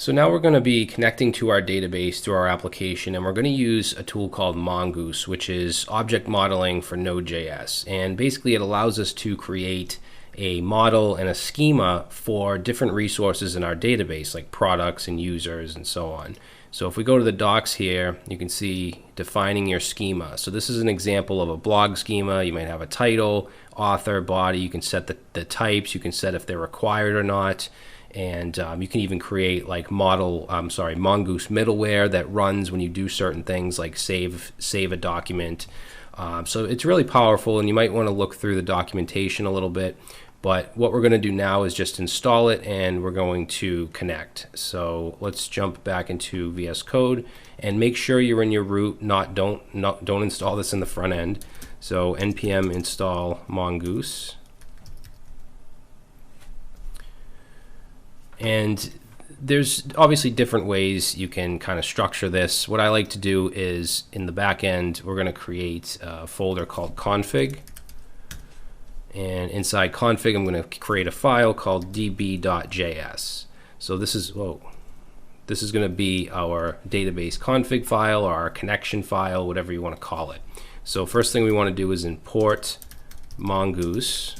So now we're going to be connecting to our database through our application, and we're going to use a tool called Mongoose, which is object modeling for Node.js. And basically it allows us to create a model and a schema for different resources in our database, like products and users and so on. So if we go to the docs here, you can see defining your schema. So this is an example of a blog schema. You might have a title, author, body. You can set the types. You can set if they're required or not. And you can even create like Mongoose middleware that runs when you do certain things like save a document. So it's really powerful, and you might want to look through the documentation a little bit. But what we're going to do now is just install it, and we're going to connect. So let's jump back into VS Code and make sure you're in your root. Don't install this in the front end. So npm install mongoose. And there's obviously different ways you can kind of structure this. What I like to do is in the back end, we're going to create a folder called config. And inside config, I'm going to create a file called db.js. So this is going to be our database config file or our connection file, whatever you want to call it. So first thing we want to do is import mongoose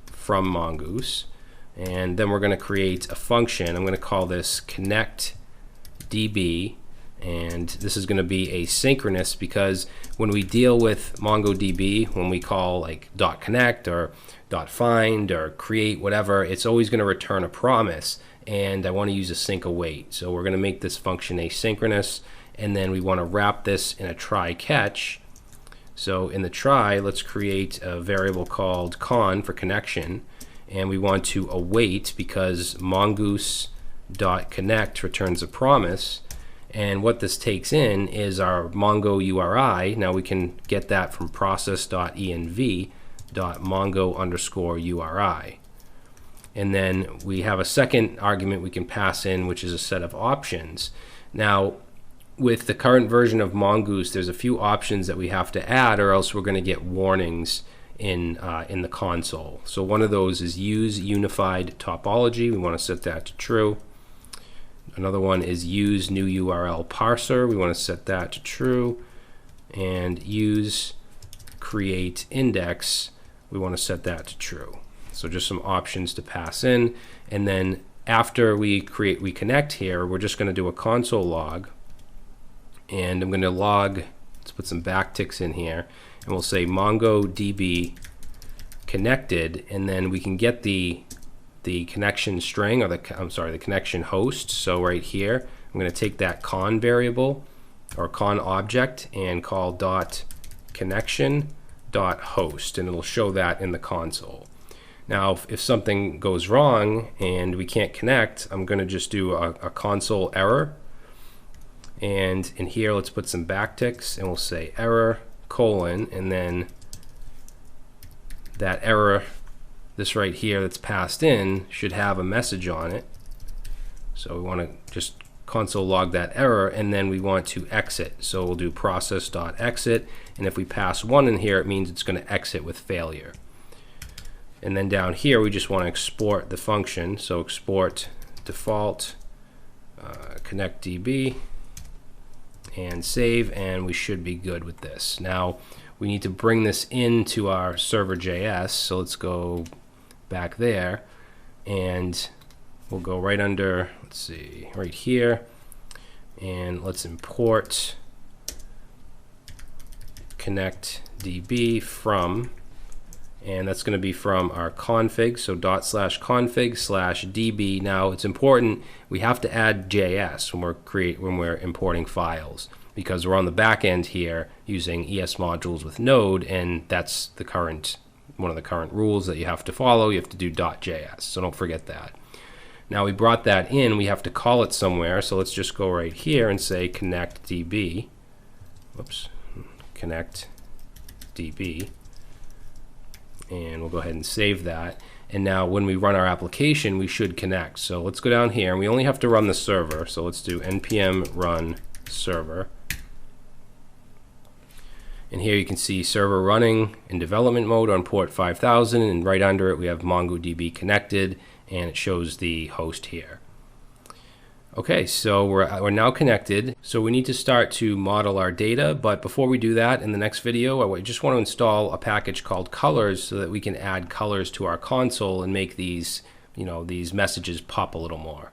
from mongoose. And then we're going to create a function. I'm going to call this connectdb, and this is going to be asynchronous because when we deal with MongoDB, when we call like .connect or .find or create whatever, it's always going to return a promise, and I want to use a sync await. So we're going to make this function asynchronous, and then we want to wrap this in a try catch. So in the try, let's create a variable called con for connection. And we want to await because mongoose.connect returns a promise. And what this takes in is our Mongo URI. Now we can get that from process.env.mongo_URI. And then we have a second argument we can pass in, which is a set of options. Now, with the current version of Mongoose, there's a few options that we have to add, or else we're going to get warnings in the console. So one of those is use unified topology. We want to set that to true. Another one is use new URL parser. We want to set that to true. And use create index. We want to set that to true. So just some options to pass in. And then after we connect here, we're just going to do a console log. And I'm going to log, let's put some backticks in here. And we'll say MongoDB connected, and then we can get the connection string, or the connection host. So right here, I'm going to take that con variable or con object and call .connection.host, and it'll show that in the console. Now, if something goes wrong and we can't connect, I'm going to just do a console error. And in here, let's put some backticks, and we'll say error : and then that error, this right here that's passed in, should have a message on it. So we want to just console log that error, and then we want to exit. So we'll do process.exit, and if we pass 1 in here, it means it's going to exit with failure. And then down here, we just want to export the function. So export default connectdb, and save, and we should be good with this. Now we need to bring this into our server.js, so let's go back there, and we'll go right under, let's see, right here, and let's import connectdb from, and that's going to be from our config, so /config/db. Now it's important, we have to add JS when we're importing files, because we're on the back end here using ES modules with Node, and that's one of the current rules that you have to follow. You have to do .js, so don't forget that. Now we brought that in, we have to call it somewhere, so let's just go right here and say connectdb. Whoops, connectdb. And we'll go ahead and save that. And now when we run our application, we should connect. So let's go down here, and we only have to run the server. So let's do npm run server. And here you can see server running in development mode on port 5000, and right under it we have MongoDB connected, and it shows the host here. Okay, so we're now connected. So we need to start to model our data, but before we do that, in the next video, I just want to install a package called Colors so that we can add colors to our console and make these, these messages pop a little more.